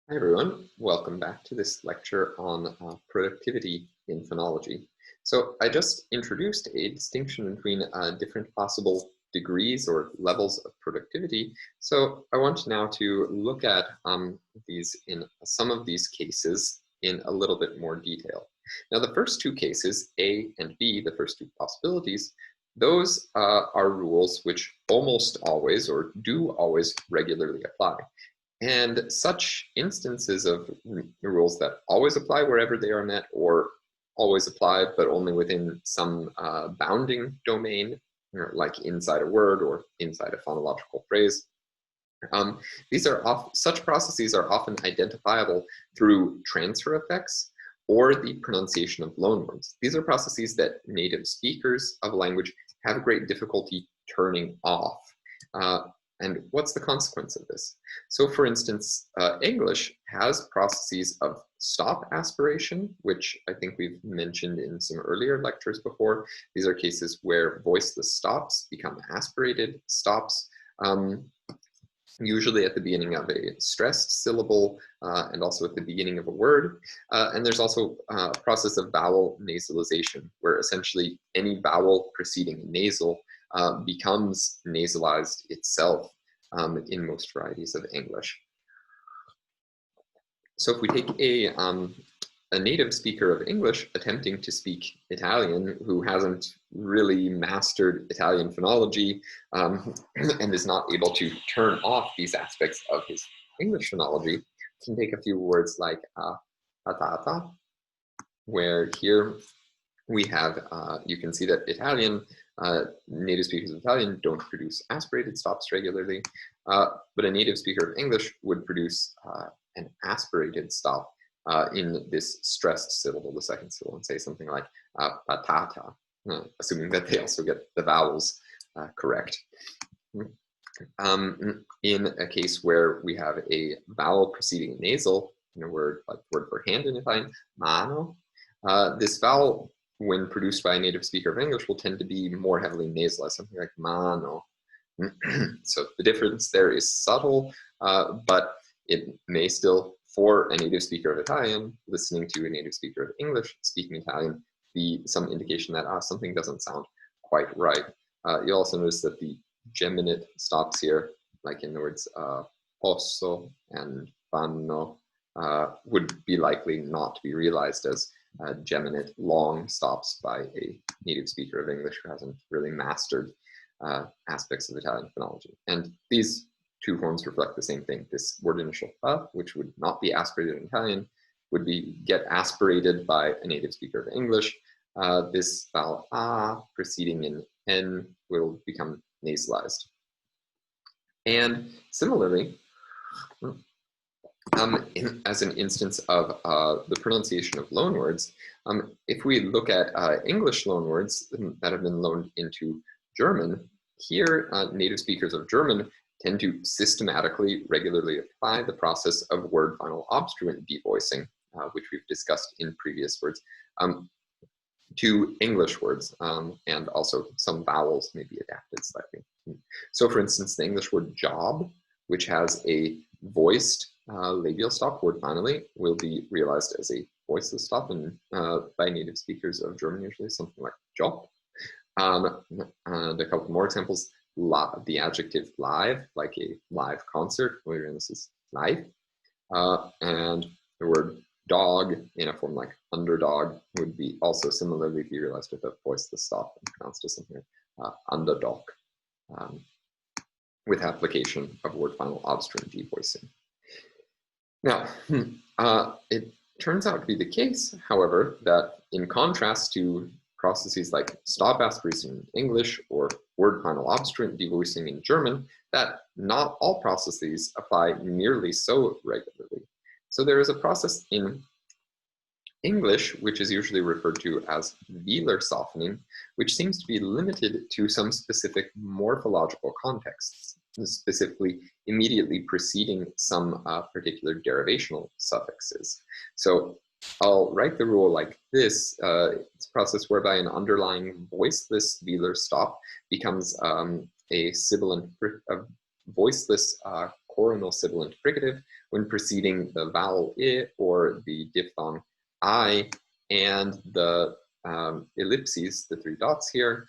Hi everyone, welcome back to this lecture on productivity in phonology. So I just introduced a distinction between different possible degrees or levels of productivity. So I want now to look at these in some of these cases in a little bit more detail. Now the first two cases, A and B, the first two possibilities, those are rules which almost always or do always regularly apply. And such instances of rules that always apply wherever they are met or always apply but only within some bounding domain, like inside a word or inside a phonological phrase. Such processes are often identifiable through transfer effects or the pronunciation of loanwords. These are processes that native speakers of a language have great difficulty turning off. And what's the consequence of this? So for instance, English has processes of stop aspiration, which I think we've mentioned in some earlier lectures before. These are cases where voiceless stops become aspirated stops, usually at the beginning of a stressed syllable and also at the beginning of a word. And there's also a process of vowel nasalization, where essentially any vowel preceding nasal becomes nasalized itself in most varieties of English. So if we take a native speaker of English attempting to speak Italian who hasn't really mastered Italian phonology and is not able to turn off these aspects of his English phonology, can take a few words like patata, where here we have, you can see that Italian, native speakers of Italian don't produce aspirated stops regularly, but a native speaker of English would produce an aspirated stop in this stressed syllable, the second syllable, and say something like patata, assuming that they also get the vowels correct. In a case where we have a vowel preceding a nasal, in a word like word for hand in Italian, mano, this vowel, when produced by a native speaker of English, will tend to be more heavily nasalized, something like mano. So the difference there is subtle, but it may still, for a native speaker of Italian, listening to a native speaker of English speaking Italian, be some indication that something doesn't sound quite right. You'll also notice that the geminate stops here, like in the words posso and fanno, would be likely not to be realized as geminate long stops by a native speaker of English who hasn't really mastered aspects of Italian phonology. And these two forms reflect the same thing. This word initial which would not be aspirated in Italian, would get aspirated by a native speaker of English. This vowel a preceding an n will become nasalized. And similarly, as an instance of the pronunciation of loanwords, if we look at English loanwords that have been loaned into German, here native speakers of German tend to systematically, regularly apply the process of word final obstruent devoicing, which we've discussed in previous words, to English words, and also some vowels may be adapted slightly. So for instance, the English word job, which has a voiced labial stop word finally, will be realized as a voiceless stop by native speakers of German, usually something like job. And a couple more examples, the adjective live, like a live concert, where this is live, and the word dog in a form like underdog would be also similarly be realized with a voiceless stop and pronounced as something like underdog, with application of word final obstruent devoicing. Now, it turns out to be the case, however, that in contrast to processes like stop aspiration in English or word final obstruent devoicing in German, that not all processes apply nearly so regularly. So there is a process in English, which is usually referred to as velar softening, which seems to be limited to some specific morphological contexts, specifically immediately preceding some particular derivational suffixes. So I'll write the rule like this. It's a process whereby an underlying voiceless velar stop becomes a sibilant, voiceless coronal sibilant fricative when preceding the vowel I or the diphthong I, and the ellipses, the 3 dots here,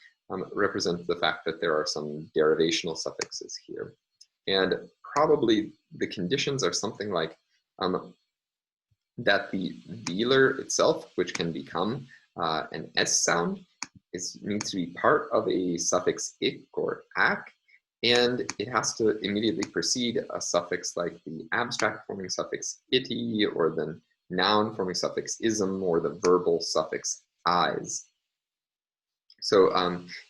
represent the fact that there are some derivational suffixes here. And probably the conditions are something like that the velar itself, which can become an S sound, needs to be part of a suffix ik or ak, and it has to immediately precede a suffix like the abstract forming suffix ity, or the noun forming suffix ism, or the verbal suffix is. So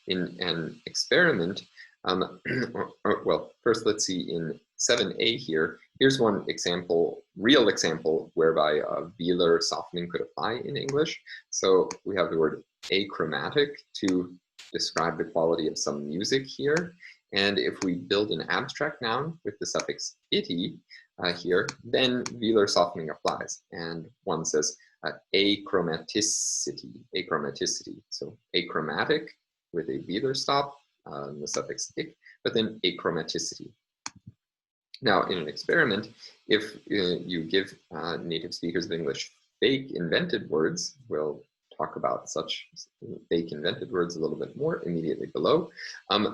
in an experiment, well, first let's see in 7a here. Here's one example, real example, whereby a velar softening could apply in English. So we have the word achromatic to describe the quality of some music here. And if we build an abstract noun with the suffix ity here, then velar softening applies. And one says achromaticity. So achromatic with a velar stop, the suffix ik, but then achromaticity. Now, in an experiment, if you give native speakers of English fake invented words, we'll talk about such fake invented words a little bit more immediately below,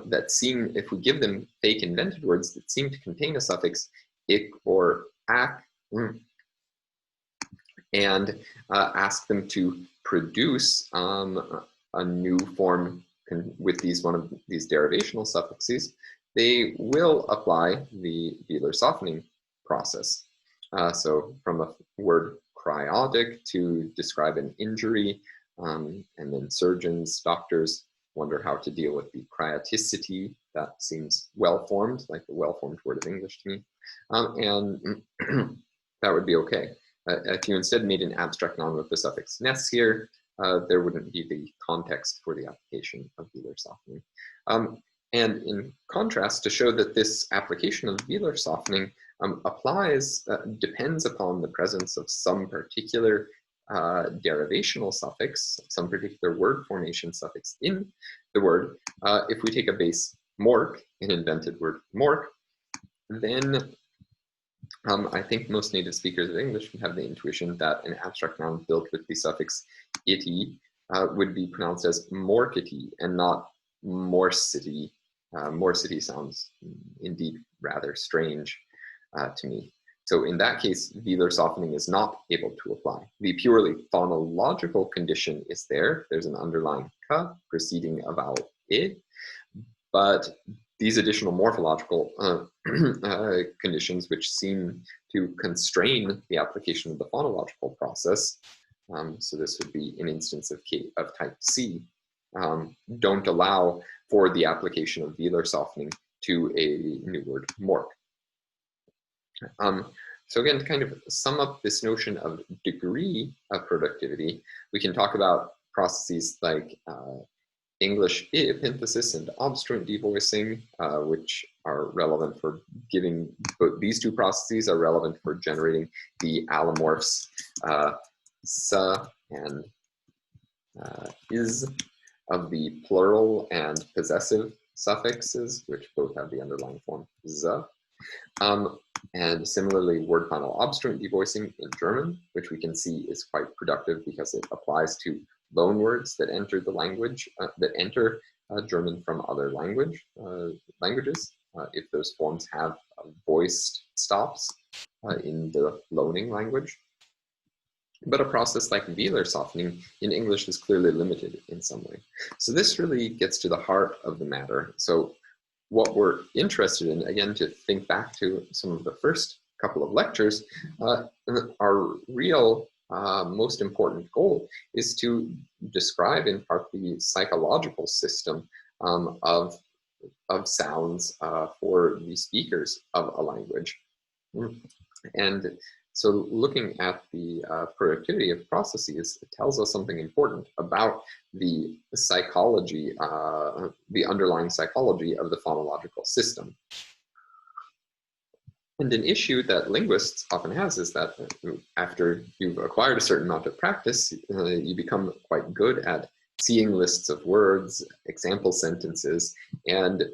that seem, if we give them fake invented words that seem to contain a suffix ik or ak, and ask them to produce a new form with one of these derivational suffixes, they will apply the velar softening process. So from a word cryotic to describe an injury, and then surgeons, doctors wonder how to deal with the cryoticity. That seems well-formed, like the well-formed word of English to me. And that would be okay. If you instead made an abstract noun with the suffix ness here, there wouldn't be the context for the application of velar softening. And in contrast, to show that this application of velar softening depends upon the presence of some particular derivational suffix, some particular word formation suffix in the word. If we take a base mork, an invented word mork, then I think most native speakers of English would have the intuition that an abstract noun built with the suffix ity would be pronounced as morkity and not morsity. Morsity sounds indeed rather strange to me. So in that case, velar softening is not able to apply. The purely phonological condition is there. There's an underlying ka preceding a vowel I, but these additional morphological conditions, which seem to constrain the application of the phonological process, so this would be an instance of type C, don't allow for the application of velar softening to a new word, mork. So again, to kind of sum up this notion of degree of productivity, we can talk about processes like English epinthesis and obstruent devoicing, which are relevant for giving, both these two processes are relevant for generating the allomorphs sa and is of the plural and possessive suffixes, which both have the underlying form z. And similarly, word final obstruent devoicing in German, which we can see is quite productive because it applies to loan words that enter the language, that enter German from other languages, if those forms have voiced stops in the loaning language. But a process like velar softening in English is clearly limited in some way. So this really gets to the heart of the matter. So what we're interested in, again, to think back to some of the first couple of lectures, our real most important goal is to describe in part the psychological system of sounds for the speakers of a language. And so looking at the productivity of processes, it tells us something important about the psychology, the underlying psychology of the phonological system. And an issue that linguists often has is that after you've acquired a certain amount of practice, you become quite good at seeing lists of words, example sentences, and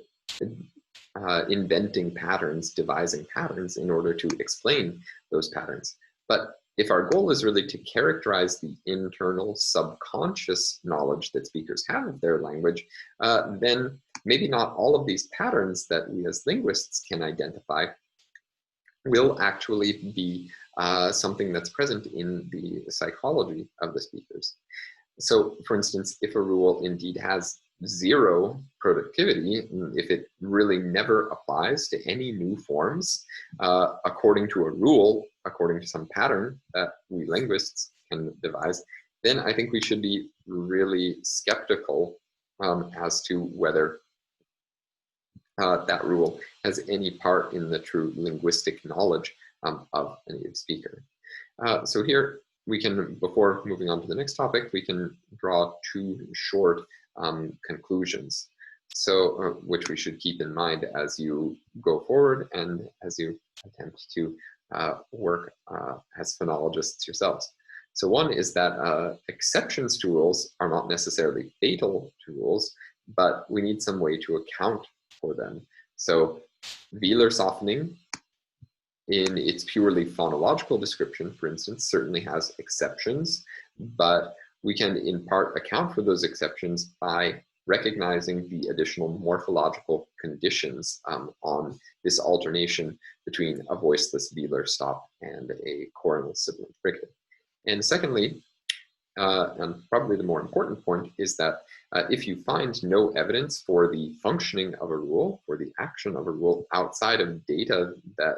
inventing patterns, devising patterns in order to explain those patterns. But if our goal is really to characterize the internal subconscious knowledge that speakers have of their language, then maybe not all of these patterns that we as linguists can identify will actually be something that's present in the psychology of the speakers. So, for instance, if a rule indeed has zero productivity, if it really never applies to any new forms, according to a rule, according to some pattern that we linguists can devise, then I think we should be really skeptical as to whether that rule has any part in the true linguistic knowledge of a native speaker. So here we can, before moving on to the next topic, we can draw two short conclusions. So, which we should keep in mind as you go forward and as you attempt to work as phonologists yourselves. So one is that exceptions to rules are not necessarily fatal to rules, but we need some way to account for them. So velar softening in its purely phonological description, for instance, certainly has exceptions, but we can in part account for those exceptions by recognizing the additional morphological conditions on this alternation between a voiceless velar stop and a coronal sibilant fricative. And secondly, and probably the more important point, is that if you find no evidence for the functioning of a rule, for the action of a rule outside of data that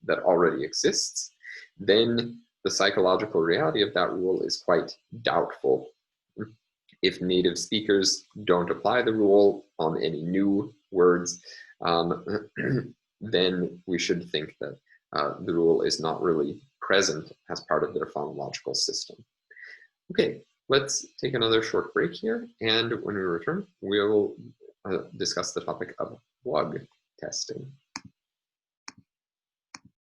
that already exists, then the psychological reality of that rule is quite doubtful. If native speakers don't apply the rule on any new words, then we should think that the rule is not really present as part of their phonological system. Okay, let's take another short break here, and when we return, we'll discuss the topic of WUG testing.